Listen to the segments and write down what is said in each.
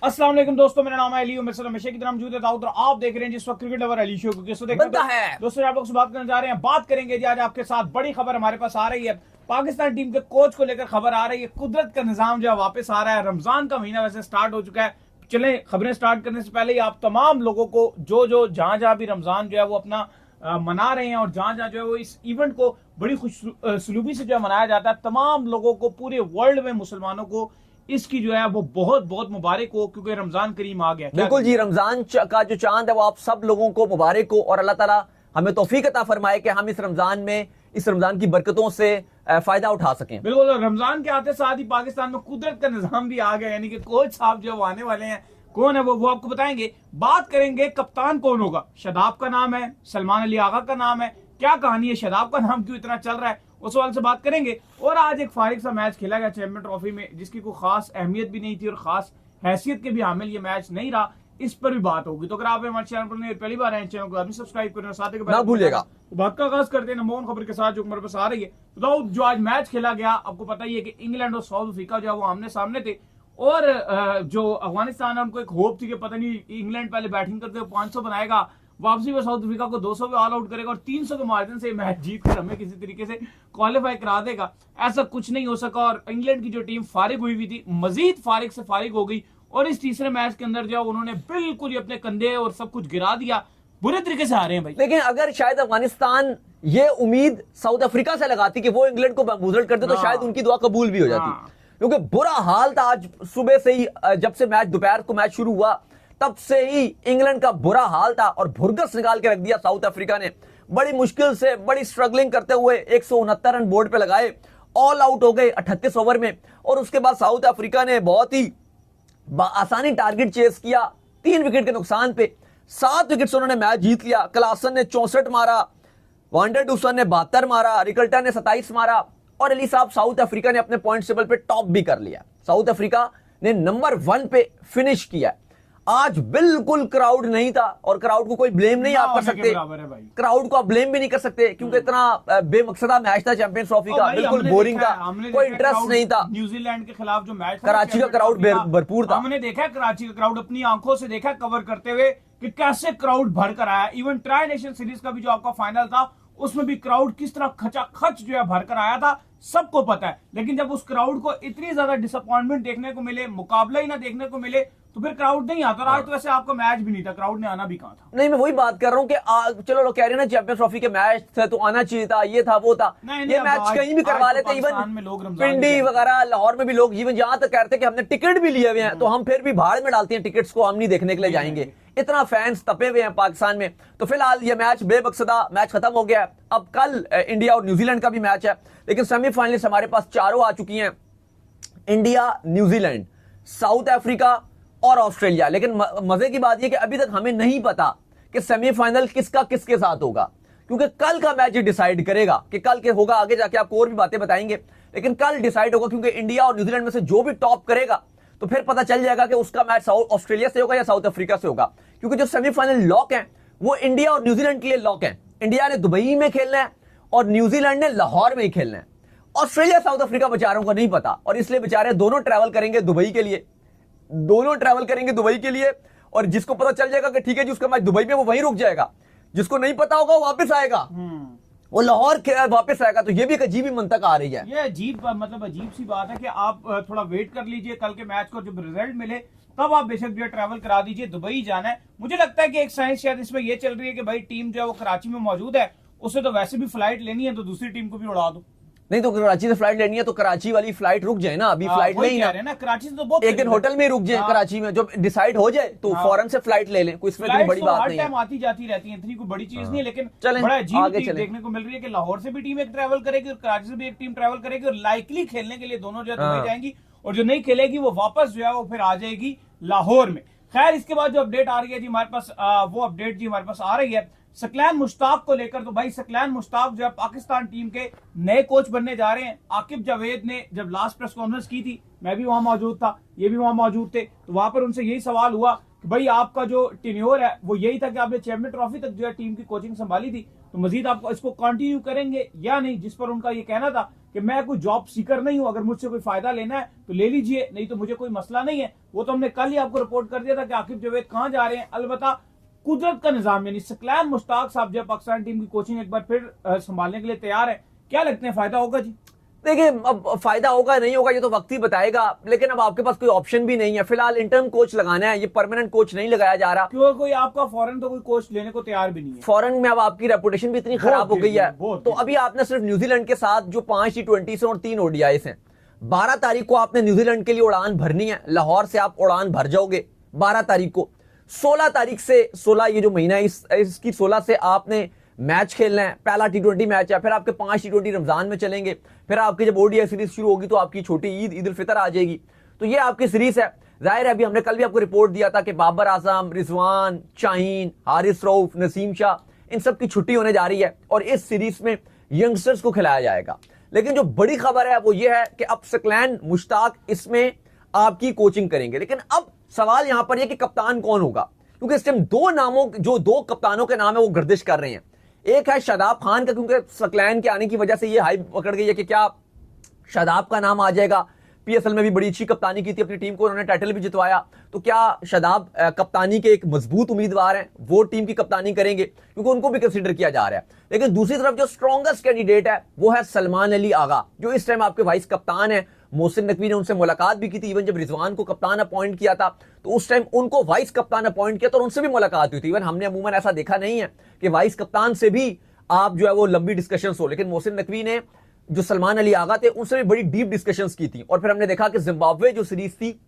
अस्सलाम वालेकुम दोस्तों, मेरा नाम है अली। मेरे साथ हमेशा की तरह मौजूद है दाऊद और आप देख रहे हैं जिस वक्त क्रिकेट लवर अली शो को। किसको देख बनता है दोस्तों, आप लोग से बात करने जा रहे हैं। बात करेंगे जी आज आपके साथ बड़ी खबर हमारे पास आ रही है। पाकिस्तान टीम के कोच को लेकर खबर आ रही है। कुदरत का निजाम जो है वापस आ रहा है। रमजान का महीना वैसे स्टार्ट हो चुका है। चले खबरें स्टार्ट करने से पहले ही आप तमाम लोगों को जो जहां जहां भी रमजान जो है वो अपना मना रहे हैं और जहां जहां जो है वो इस इवेंट को बड़ी खुश सलूबी से जो है मनाया जाता है, तमाम लोगों को पूरे वर्ल्ड में मुसलमानों को इसकी जो है वो बहुत बहुत मुबारक हो, क्योंकि रमजान करीम आ गया। बिल्कुल जी। रमजान का जो चांद है वो आप सब लोगों को मुबारक हो और अल्लाह ताला हमें तौफीक अता फरमाए कि हम इस रमजान की बरकतों से फायदा उठा सकें। बिल्कुल। रमजान के आते साथ ही पाकिस्तान में कुदरत का निजाम भी आ गया, यानी कि कोच साहब जो आने वाले हैं। कौन है वो आपको बताएंगे। बात करेंगे कप्तान कौन होगा। शादाब का नाम है, सलमान अली आगा का नाम है। क्या कहानी है, शादाब का नाम क्यों इतना चल रहा है, उस सवाल से बात करेंगे। और आज एक फारिग सा मैच खेला गया चैंपियन ट्रॉफी में, जिसकी कोई खास अहमियत भी नहीं थी और खास हैसियत के भी हामिल ये मैच नहीं रहा। इस पर भी बात होगी। तो अगर आप हमारे चैनल पर पहली बार आए, चैनल को अभी सब्सक्राइब करें, साथ ही ना भूलिएगा। बात का आगाज करते हैं नंबर वन खबर के साथ जो हमारे पास आ रही है। तो जो आज मैच खेला गया, आपको पता ही है कि इंग्लैंड और साउथ अफ्रीका जो है वो आमने सामने थे। और जो अफगानिस्तान है उनको एक होप थी कि पता नहीं इंग्लैंड पहले बैटिंग करते हुए 500 बनाएगा, वापसी में साउथ अफ्रीका को 200 पे ऑल आउट करेगा और 300 के मार्जिन से मैच जीत कर हमें किसी तरीके से क्वालिफाई करा देगा। ऐसा कुछ नहीं हो सका और इंग्लैंड की जो टीम फारिग हुई थी, मजीद फारिग से फारिग हो गई। और इस तीसरे मैच के अंदर जो उन्होंने बिल्कुल ही अपने कंधे और सब कुछ गिरा दिया। बुरे तरीके से आ रहे हैं भाई। लेकिन अगर शायद अफगानिस्तान ये उम्मीद साउथ अफ्रीका से लगाती कि वो इंग्लैंड को बम्बूजड़ करते तो शायद उनकी दुआ कबूल भी हो जाती, क्योंकि बुरा हाल था। आज सुबह से ही जब से दोपहर को मैच शुरू हुआ तब से ही इंग्लैंड का बुरा हाल था और भुरगस निकाल के रख दिया साउथ अफ्रीका ने। बड़ी मुश्किल से, बड़ी स्ट्रगलिंग करते हुए 169 रन बोर्ड पे लगाए, ऑल आउट हो गए 38 ओवर में। और उसके बाद साउथ अफ्रीका ने बहुत ही आसानी टारगेट चेस किया, 3 विकेट के नुकसान पे 7 विकेट से उन्होंने मैच जीत लिया। क्लासन ने 64 मारा, वांडरडूसन ने 72 मारा, रिकल्टन ने 27 मारा और अली साहब साउथ अफ्रीका ने अपने पॉइंट टेबल पे टॉप भी कर लिया। साउथ अफ्रीका ने नंबर 1 पे फिनिश किया। आज बिल्कुल क्राउड नहीं था और क्राउड को कोई ब्लेम नहीं आप कर सकते। क्राउड को आप ब्लेम भी नहीं कर सकते क्योंकि इतना बेमकसदा मैच था चैंपियंस ट्रॉफी का, बिल्कुल बोरिंग था, कोई इंटरेस्ट नहीं था। न्यूजीलैंड के खिलाफ जो मैच था, कराची का क्राउड भरपूर था। हमने देखा कराची का क्राउड, अपनी आंखों से देखा कवर करते हुए कि कैसे क्राउड भर कर आया। इवन ट्राई नेशन सीरीज का भी जो आपका फाइनल था उसमें भी क्राउड किस तरह खचाखच जो है भर कर आया था, सबको पता है। लेकिन जब उस क्राउड को इतनी ज्यादा डिसअपॉइंटमेंट देखने को मिले, मुकाबला ही ना देखने को मिले, तो फिर क्राउड नहीं आता। आज तो वैसे आपका मैच भी नहीं था, क्राउड ने आना भी कहां था। नहीं, मैं वही बात कर रहा हूं कि चलो लोग कह रहे हैं ना चैंपियंस ट्रॉफी के मैच थे तो आना चाहिए था, ये था वो था। ये मैच कहीं भी करवा लेते। इवन पिंडी वगैरह लाहौर में भी लोग इवन यहां तक कहते हैं कि हमने टिकट भी लिए हुए हैं तो हम फिर भी भाड़ में डालते हैं टिकट्स को, हम नहीं देखने के लिए जाएंगे। इतना फैंस तपे हुए हैं पाकिस्तान में। तो फिलहाल ये मैच बेमकसदा मैच खत्म हो गया है। अब कल इंडिया और न्यूजीलैंड का भी मैच है, लेकिन सेमीफाइनलिस्ट हमारे पास चारों आ चुकी हैं, इंडिया, न्यूजीलैंड, साउथ अफ्रीका और ऑस्ट्रेलिया। लेकिन मजे की बात यह कि अभी तक हमें नहीं पता कि सेमीफाइनल किसका किसके साथ होगा, क्योंकि कल का मैच डिसाइड करेगा कि कल के होगा। आगे जाके आपको और भी बातें बताएंगे, लेकिन कल डिसाइड होगा क्योंकि इंडिया और न्यूजीलैंड में से जो भी टॉप करेगा तो फिर पता चल जाएगा कि उसका मैच ऑस्ट्रेलिया से होगा या साउथ अफ्रीका से होगा। क्योंकि जो सेमीफाइनल लॉक है वो इंडिया और न्यूजीलैंड के लिए लॉक है। इंडिया ने दुबई में खेलना है और न्यूजीलैंड ने लाहौर में ही खेलना है। ऑस्ट्रेलिया साउथ अफ्रीका बेचारों को नहीं पता और इसलिए बेचारे दोनों ट्रैवल करेंगे दुबई के लिए। और जिसको पता चल जाएगा कि ठीक है जी उसका मैच दुबई में, वो वहीं रुक जाएगा। जिसको नहीं पता होगा वो वापस आएगा, वो लाहौर वापस आएगा। तो ये भी एक अजीब ही मंतक आ रही है। ये अजीब सी बात है कि आप थोड़ा वेट कर लीजिए कल के मैच को, जब रिजल्ट मिले तब आप बेशक जो ट्रैवल करा दीजिए, दुबई जाना है। मुझे लगता है कि एक साइंस शायद इसमें ये चल रही है कि भाई टीम जो है वो कराची में मौजूद है, उससे तो वैसे भी फ्लाइट लेनी है, तो दूसरी टीम को भी उड़ा दो। नहीं तो कराची से फ्लाइट लेनी है तो कराची वाली फ्लाइट रुक जाए ना, अभी फ्लाइट नहीं है ना, कराची से तो बहुत एक दिन होटल में रुक जाए कराची में, जब डिसाइड हो जाए तो फौरन से फ्लाइट ले लें। कोई इसमें इतनी बड़ी बात नहीं है, आती जाती रहती है, इतनी कोई बड़ी चीज नहीं है। लेकिन बड़ा अजीब चीज देखने को मिल रही है कि लाहौर से भी टीम एक ट्रैवल करेगी और कराची से भी एक टीम ट्रैवल करेगी और लाइकली खेलने के लिए दोनों जो दुबई जाएंगी, और जो नहीं खेलेगी वो वापस जो है वो फिर आ जाएगी लाहौर में। खैर, इसके बाद जो अपडेट आ रही है जी हमारे पास, वो अपडेट जी हमारे पास आ रही है सकलैन मुश्ताक को लेकर। तो भाई सकलैन मुश्ताक जो है पाकिस्तान टीम के नए कोच बनने जा रहे हैं। आकिब जावेद ने जब लास्ट प्रेस कॉन्फ्रेंस की थी, मैं भी वहां मौजूद था, ये भी वहां मौजूद थे, तो वहां पर उनसे यही सवाल हुआ कि भाई आपका जो टेन्योर है वो यही था कि आपने चैंपियन ट्रॉफी तक जो है टीम की कोचिंग संभाली थी, तो मजीद आप इसको कंटिन्यू करेंगे या नहीं। जिस पर उनका ये कहना था कि मैं कोई जॉब सीकर नहीं हूं, अगर मुझसे कोई फायदा लेना है तो ले लीजिए, नहीं तो मुझे कोई मसला नहीं है। वो तो हमने कल ही आपको रिपोर्ट कर दिया था कि आकिब जावेद कहां जा रहे हैं। अलबत्ता कुदरत का निजाम यानी सकलैन मुश्ताक साहब जब पाकिस्तान टीम की कोचिंग एक बार फिर संभालने के लिए तैयार है, क्या लगते हैं फायदा होगा जी? देखिए, अब फायदा होगा नहीं होगा ये तो वक्त ही बताएगा, लेकिन अब आपके पास कोई ऑप्शन भी नहीं है। फिलहाल इंटर्न कोच लगाना है, ये परमानेंट कोच नहीं लगाया जा रहा। क्यों कोई आपका फॉरेन तो कोई कोच लेने को तैयार भी नहीं है। फॉरेन में अब आपकी रेपुटेशन भी इतनी खराब हो गई है, तो अभी आपने सिर्फ न्यूजीलैंड के साथ जो 5 T20 और 3 ODIs हैं, 12 तारीख को आपने न्यूजीलैंड के लिए उड़ान भरनी है। लाहौर से आप उड़ान भर जाओगे 12 तारीख को। 16 तारीख से 16 ये जो महीना है इसकी 16 से आपने मैच खेलना है। पहला T20 मैच है, फिर आपके 5 T20 रमजान में चलेंगे, फिर आपकी जब ODI सीरीज शुरू होगी तो आपकी छोटी ईद उल फितर आ जाएगी। तो ये आपकी सीरीज है। जाहिर है, अभी हमने कल भी आपको रिपोर्ट दिया था कि बाबर आजम, रिजवान, शाहीन, हारिस रऊफ, नसीम शाह, इन सब की छुट्टी होने जा रही है और इस सीरीज में यंगस्टर्स को खिलाया जाएगा। लेकिन जो बड़ी खबर है वो ये है कि अब सकलैन मुश्ताक इसमें आपकी कोचिंग करेंगे। लेकिन अब सवाल यहां पर यह कि कप्तान कौन होगा, क्योंकि इस टाइम दो कप्तानों के नाम है वो गर्दिश कर रहे हैं। एक है शादाब खान का, क्योंकि सकलैन के आने की वजह से ये हाइप पकड़ गई है कि क्या शादाब का नाम आ जाएगा। PSL में भी बड़ी अच्छी कप्तानी की थी अपनी टीम को, उन्होंने टाइटल भी जितवाया। तो क्या शादाब कप्तानी के एक मजबूत उम्मीदवार हैं, वो टीम की कप्तानी करेंगे, क्योंकि उनको भी कंसीडर किया जा रहा है। लेकिन दूसरी तरफ जो स्ट्रॉन्गेस्ट कैंडिडेट है वो है सलमान अली आगा, जो इस टाइम आपके वाइस कप्तान है। मोहसिन नकवी ने उनसे मुलाकात भी की थी, इवन जब रिजवान को कप्तान अपॉइंट किया था तो उस टाइम उनको वाइस कप्तान अपॉइंट किया तो उनसे भी मुलाकात हुई थी। इवन हमने अमूमन ऐसा देखा नहीं है कि वाइस कप्तान से भी आप जो है वो लंबी डिस्कशन हो, लेकिन मोहसिन नकवी ने जो सलमान अली आगा थे उनसे भी बड़ी डीप डिस्कशंस की थी। और फिर हमने देखा कि जिम्बाब्वे जो सीरीज थी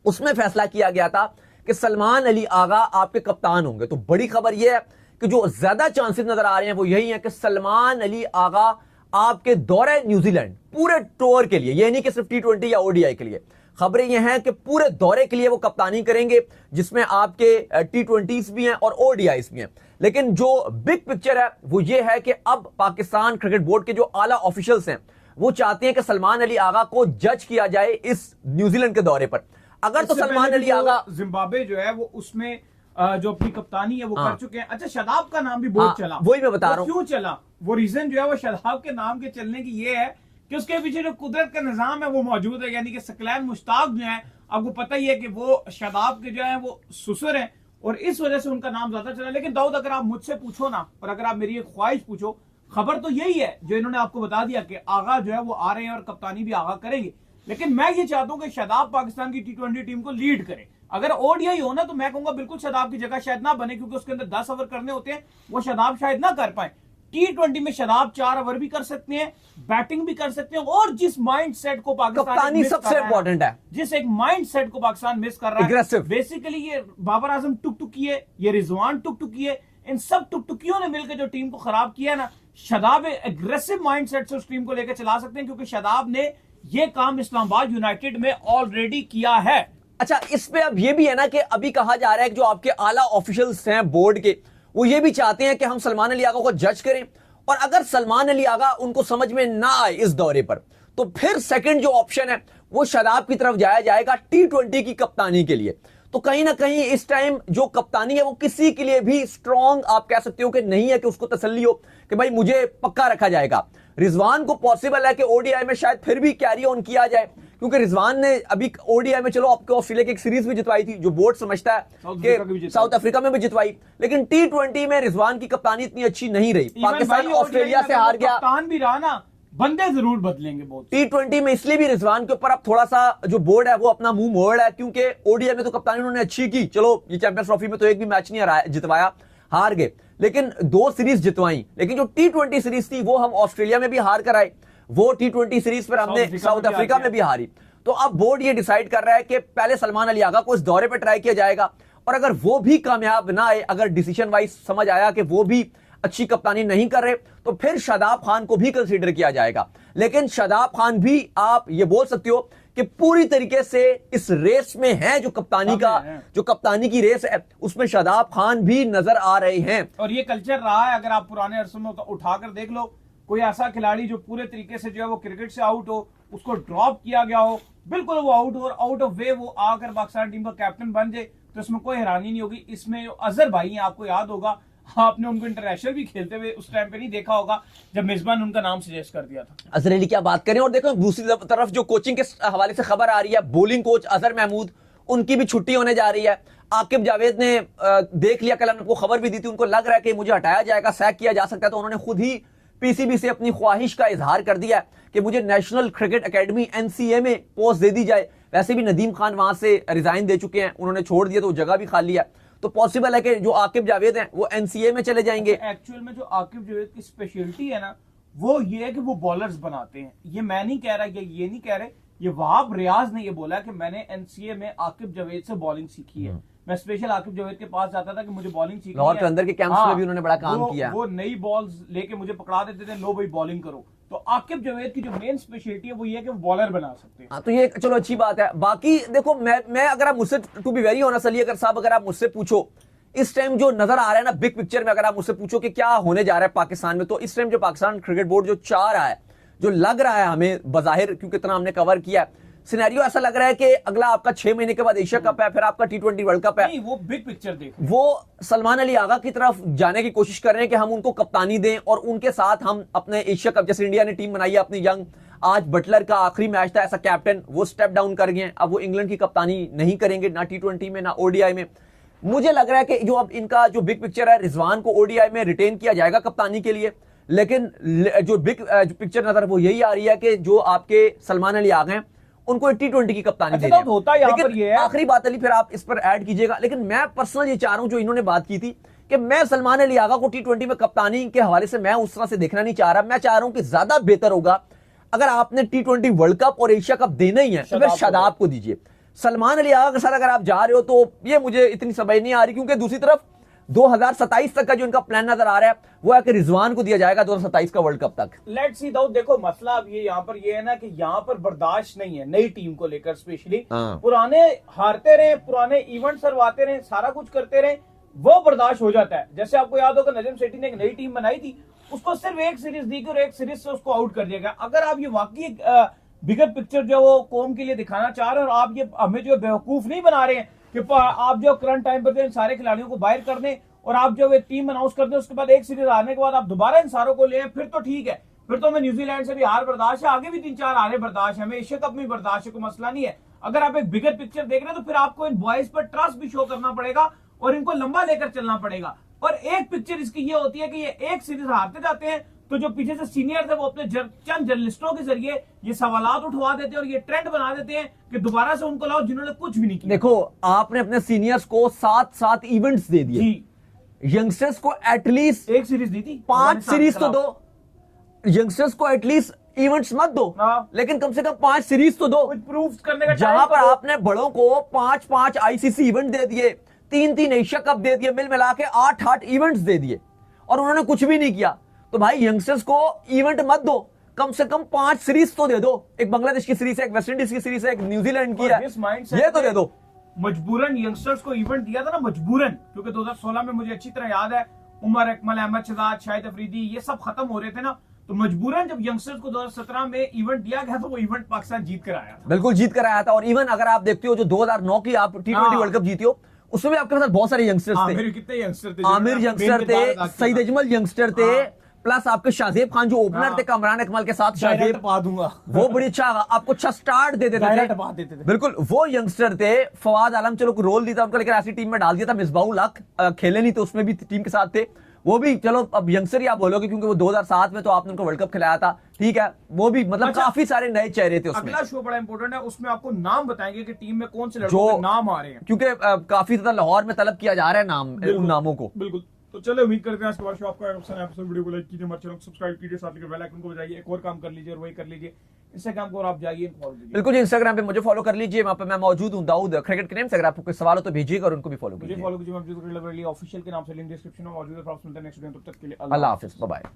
उसमें फैसला किया गया था कि सलमान अली आगा आपके कप्तान होंगे। तो बड़ी खबर यह है कि जो ज्यादा चांसेस नजर आ रहे हैं वो यही है कि सलमान अली आगा आपके दौरे न्यूजीलैंड पूरे टूर के लिए, यह नहीं कि सिर्फ T20 या ODI के लिए, खबरें यह हैं कि पूरे दौरे के लिए वो कप्तानी करेंगे, जिसमें आपके T20s भी हैं और ODIs भी हैं। लेकिन जो बिग पिक्चर है वो ये है कि अब पाकिस्तान क्रिकेट बोर्ड के जो आला ऑफिशियल्स हैं वो चाहते हैं कि सलमान अली आगा को जज किया जाए इस न्यूजीलैंड के दौरे पर। अगर तो सलमान अली आगा जिम्बाब्वे जो है वो उसमें जो अपनी कप्तानी है वो कर चुके हैं। अच्छा, शादाब का नाम भी बहुत चला, वही मैं बता रहा हूं क्यों चला। वो रीजन जो है वो शादाब के नाम के चलने की ये है कि उसके पीछे जो कुदरत का निजाम है वो मौजूद है। यानी कि सकलैन मुश्ताक जो है, आपको पता ही है कि वो शादाब के जो है वो ससुर हैं और इस वजह से उनका नाम ज्यादा चला। लेकिन दाऊद, अगर आप मुझसे पूछो ना, और अगर आप मेरी एक ख्वाहिश पूछो, खबर तो यही है जो इन्होंने आपको बता दिया कि आगा जो है वो आ रहे हैं और कप्तानी भी आगा करेंगे। लेकिन मैं ये चाहता हूं कि शादाब पाकिस्तान की T20 टीम को लीड करे। अगर ODI हो ना तो मैं कहूंगा बिल्कुल शादाब की जगह शायद ना बने, क्योंकि उसके अंदर 10 ओवर करने होते हैं, वो शादाब शायद ना कर पाए। T20 में शादाब 4 ओवर भी कर सकते हैं, बैटिंग भी कर सकते हैं, और जिस माइंड सेट को पाकिस्तान सबसे इंपॉर्टेंट है, जिस एक माइंड सेट को पाकिस्तान मिस कर रहा है, बेसिकली ये बाबर आजम टुकटुकी है, ये रिजवान टुकटुकी है, इन सब टुकटुकियों ने मिलकर जो टीम को खराब किया ना, शादाब एग्रेसिव माइंड सेट से उस टीम को लेकर चला सकते हैं, क्योंकि शादाब ने ये काम इस्लामाबाद यूनाइटेड में ऑलरेडी किया है। अच्छा, इस पे अब ये भी है ना कि अभी कहा जा रहा है कि जो आपके आला ऑफिशियल्स हैं बोर्ड के, वो ये भी चाहते हैं कि हम सलमान अली आगा को जज करें, और अगर सलमान अली आगा उनको समझ में ना आए इस दौरे पर तो फिर सेकंड जो ऑप्शन है वो शादाब की तरफ जाया जाएगा T20 की कप्तानी के लिए। तो कहीं ना कहीं इस टाइम जो कप्तानी है वो किसी के लिए भी स्ट्रॉन्ग आप कह सकते हो कि नहीं है कि उसको तसल्ली हो कि भाई मुझे पक्का रखा जाएगा। रिजवान को पॉसिबल है कि ODI में शायद फिर भी कैरी ऑन किया जाए, क्योंकि रिजवान ने अभी ODI में चलो आपको ऑस्ट्रेलिया की एक सीरीज भी जितवाई थी, जो बोर्ड समझता है कि साउथ अफ्रीका में भी जितवाई, लेकिन T20 में रिजवान की कप्तानी इतनी अच्छी नहीं रही। पाकिस्तान ऑस्ट्रेलिया से हार गया, कप्तान भी रहा ना, बंदे जरूर बदलेंगे बहुत। T20 में इसलिए भी रिजवान के ऊपर अब थोड़ा सा जो बोर्ड है वो अपना मुंह मोड़ है, क्योंकि ODI में तो कप्तानी उन्होंने अच्छी की, चलो ये चैंपियंस ट्रॉफी में तो एक भी मैच नहीं जितवाया, हार गए, लेकिन 2 सीरीज जितवाई। लेकिन जो T20 सीरीज थी वो हम ऑस्ट्रेलिया में भी हार कर आए, वो T20 सीरीज पर हमने साउथ अफ्रीका में भी हारी। तो अब बोर्ड ये डिसाइड कर रहा है कि पहले सलमान अली आगा को इस दौरे पर ट्राई किया जाएगा, और अगर वो भी कामयाब ना आए, अगर डिसीजन वाइज समझ आया कि वो भी अच्छी कप्तानी नहीं कर रहे, तो फिर शादाब खान को भी कंसीडर किया जाएगा। लेकिन शादाब खान भी आप ये बोल सकते हो कि पूरी तरीके से इस रेस में है, जो कप्तानी की रेस है उसमें शादाब खान भी नजर आ रहे हैं। और ये कल्चर रहा है, अगर आप पुराने अरसों में उठाकर देख लो, कोई ऐसा खिलाड़ी जो पूरे तरीके से जो है वो क्रिकेट से आउट हो, उसको ड्रॉप किया गया हो, बिल्कुल वो आउट ऑफ वे वो आकर पाकिस्तान टीम का कैप्टन बन जाए, तो इसमें कोई हैरानी नहीं होगी। इसमें जो अजहर भाई हैं, आपको याद होगा आपने उनको इंटरनेशनल भी खेलते हुए उस टाइम पे नहीं देखा होगा जब मेजबान उनका नाम सजेस्ट कर दिया था। अजहर अली क्या बात करें। और देखो दूसरी तरफ जो कोचिंग के हवाले से खबर आ रही है, बॉलिंग कोच अजहर महमूद, उनकी भी छुट्टी होने जा रही है। आकिब जावेद ने देख लिया, कल हमने आपको खबर भी दी थी, उनको लग रहा है कि मुझे हटाया जाएगा, सैक किया जा सकता है, तो उन्होंने खुद ही पीसीबी से अपनी ख्वाहिश का इजहार कर दिया कि मुझे नेशनल क्रिकेट एकेडमी एनसीए में पोस्ट दे दी जाए। वैसे भी नदीम खान वहां से रिजाइन दे चुके हैं, उन्होंने छोड़ दिया तो जगह भी खाली है, तो पॉसिबल है कि जो आकिब जावेद हैं वो एनसीए में चले जाएंगे। एक्चुअल में जो आकिब जावेद की स्पेशलिटी है ना, वो ये है कि वो बॉलर्स बनाते हैं। ये मैं नहीं कह रहा, ये नहीं कह रहे, ये वहाब रियाज ने ये बोला कि मैंने एनसीए में आकिब जावेद से बॉलिंग सीखी है। मैं स्पेशल आकिब जावेद के पास जाता था कि मुझे बॉलिंग सीखनी है। लाहौर के अंदर के कैंप्स में भी उन्होंने बड़ा काम किया। वो नई बॉल्स लेके मुझे पकड़ा देते थे, लो भाई बॉलिंग करो। तो आकिब जावेद की जो मेन स्पेशलिटी है वो ये है कि वो बॉलर बना सकते हैं। तो ये चलो अच्छी बात है। बाकी देखो मैं अगर आप मुझसे, to be very honest Ali अगर साहब, अगर आप मुझसे पूछो इस टाइम जो नजर आ रहा है ना बिग पिक्चर में, अगर आप मुझसे पूछो कि क्या होने जा रहा है पाकिस्तान में, तो इस टाइम जो पाकिस्तान क्रिकेट बोर्ड जो चाह रहा है, जो लग रहा है हमें बजाहिर, क्योंकि इतना हमने कवर किया है, सिनेरियो ऐसा लग रहा है कि अगला आपका 6 महीने के बाद एशिया कप है, फिर आपका T20 वर्ल्ड कप है। नहीं, वो बिग पिक्चर देख, वो सलमान अली आगा की तरफ जाने की कोशिश कर रहे हैं कि हम उनको कप्तानी दें और उनके साथ हम अपने एशिया कप, जैसे इंडिया ने टीम बनाई है अपनी यंग, आज बटलर का आखिरी मैच था एज अ कैप्टन, वो स्टेप डाउन कर गए, अब वो इंग्लैंड की कप्तानी नहीं करेंगे, ना T20 में ना ODI में। मुझे लग रहा है कि जो अब इनका जो बिग पिक्चर है, रिजवान को ODI में रिटेन किया जाएगा कप्तानी के लिए, लेकिन जो बिग पिक्चर नजर वो यही आ रही है कि जो आपके सलमान अली आ गए उनको T20 की कप्तानी देनी है। होता यहाँ पर ये है। आखिरी बात अली, फिर आप इस पर ऐड कीजिएगा, लेकिन मैं पर्सनल ये चाह रहा हूं, जो इन्होंने बात की थी कि मैं सलमान अली आगा को T20 में कप्तानी के हवाले से मैं उस तरह से देखना नहीं चाह रहा। मैं चाह रहा हूं कि ज्यादा बेहतर होगा अगर आपने T20 वर्ल्ड कप और एशिया कप देना ही है तो फिर शादाब को दीजिए। सलमान अली आगा के साथ अगर आप जा रहे हो तो ये मुझे इतनी समझ नहीं आ रही, क्योंकि दूसरी तरफ 2027 तक का जो इनका प्लान नजर आ रहा है वो है कि रिजवान को दिया जाएगा 2027 का वर्ल्ड कप तक। लेट्स सी दाऊद, देखो मसला अब ये यहाँ पर ये है ना कि यहाँ पर बर्दाश्त नहीं है नई टीम को लेकर, स्पेशली पुराने हारते रहे, पुराने इवेंट सरवाते रहे, सारा कुछ करते रहे, वो बर्दाश्त हो जाता है। जैसे आपको याद होगा नजम सेठी ने एक नई टीम बनाई थी, उसको सिर्फ एक सीरीज दी और एक सीरीज से उसको आउट कर दिया गया। अगर आप ये वाकई बिगर पिक्चर जो वो कौम के लिए दिखाना चाह रहे हैं और आप ये हमें जो बेवकूफ नहीं बना रहे हैं कि आप जो करंट टाइम पर इन सारे खिलाड़ियों को बाहर कर दें और आप जो टीम अनाउंस कर दें, उसके बाद एक सीरीज हारने के बाद आप दोबारा इन सारों को ले, फिर तो ठीक है, फिर तो हमें न्यूजीलैंड से भी हार बर्दाश्त है, आगे भी 3-4 हारे बर्दाश्त है, हमें एशिया कप में बर्दाश्त है, कोई मसला नहीं है। अगर आप एक बिगर पिक्चर देख रहे हैं तो फिर आपको इन बॉयज पर ट्रस्ट भी शो करना पड़ेगा और इनको लंबा लेकर चलना पड़ेगा। और एक पिक्चर इसकी ये होती है कि ये एक सीरीज हारते जाते हैं तो जो पीछे से सीनियर थे वो अपने चंद जर्नलिस्टों के जरिए ये सवालात उठवा देते हैं और ये ट्रेंड बना देते हैं कि दोबारा से उनको लाओ जिन्होंने कुछ भी नहीं किया। देखो आपने अपने सीनियर्स को 7 इवेंट्स दे दिए, यंगस्टर्स को एटलीस्ट एक सीरीज दी थी, 5 सीरीज तो दो, यंगस्टर्स को एटलीस्ट इवेंट्स मत दो, लेकिन कम से कम 5 सीरीज तो दो, प्रूफ करने का। जहां पर आपने बड़ों को 5 ICC इवेंट दे दिए, 3 एशिया कप दे दिए, मिल मिला के 8 इवेंट्स दे दिए और उन्होंने कुछ भी नहीं किया। तो भाई यंगस्टर्स को इवेंट मत दो, कम से कम 5 सीरीज तो दे दो। एक बांग्लादेश की सीरीज है, एक वेस्ट इंडीज की सीरीज है, एक न्यूजीलैंड की है, ये तो दे दो। मजबूरन यंगस्टर्स को इवेंट दिया था ना, मजबूरन, क्योंकि 2016 में मुझे अच्छी तरह याद है उमर अकमल, अहमद शहजाद, शाहिद अफरीदी ये सब खत्म हो रहे थे ना, तो मजबूरन जब यंगस्टर्स को 2017 में इवेंट दिया गया तो वो इवेंट पाकिस्तान जीत कर आया था। बिल्कुल जीत कर आया था। और इवन अगर आप देखते हो जो 2009 की आप T20 वर्ल्ड कप जीती हो, उसमें भी आपके साथ बहुत सारे यंगस्टर्स थे। कितने यंगस्टर थे? आमिर यंगस्टर थे, सईद अजमल यंगस्टर थे, प्लस आपके शाहजेब खान जो ओपनर थे कमरान अकमल के साथ, शाहजेब दूंगा वो बड़ी अच्छा आपको अच्छा स्टार्ट दे देते थे। बिल्कुल वो यंगस्टर थे। फवाद आलम चलो कोई रोल नहीं था उनका, लेकिन ऐसी टीम में डाल दिया था। मिसबाहुल हक खेले नहीं तो उसमें भी टीम के साथ थे, वो भी चलो अब यंगस्टर ही आप बोलोगे क्योंकि वो 2007 में तो आपने उनको वर्ल्ड कप खिलाया था, ठीक है, वो भी मतलब काफी सारे नए चेहरे थे उसमें। अगला शो बड़ा इंपॉर्टेंट है, उसमें आपको नाम बताएंगे कि टीम में कौन से लड़कों के नाम आ रहे हैं, क्योंकि काफी ज्यादा लाहौर में तलब किया जा रहा है नाम, उन नामों को। बिल्कुल, तो चलो उम्मीद करते हैं आज के बाद आपका एपिसोड वीडियो को लाइक कीजिए, हमारे चैनल को सब्सक्राइब कीजिए, साथ में बेल आइकन को बजाइए, एक और काम कर लीजिए और वही कर लीजिए इंस्टाग्राम को, और आप जाइए फॉलो कीजिए। बिल्कुल इंस्टाग्राम पे मुझे फॉलो कर लीजिए, वहां पे मैं मौजूद हूं, दाऊद क्रिकेट के नाम से। अगर आपको कोई सवाल हो तो भेजिएगा और उनको भी फॉलो कीजिए। मुझे फॉलो कीजिए, मैं ऑफिशियल के नाम से लिंक डिस्क्रिप्शन में मौजूद है। नेक्स्ट वीडियो, तब तक के लिए अल्लाह हाफिज, बाय बाय।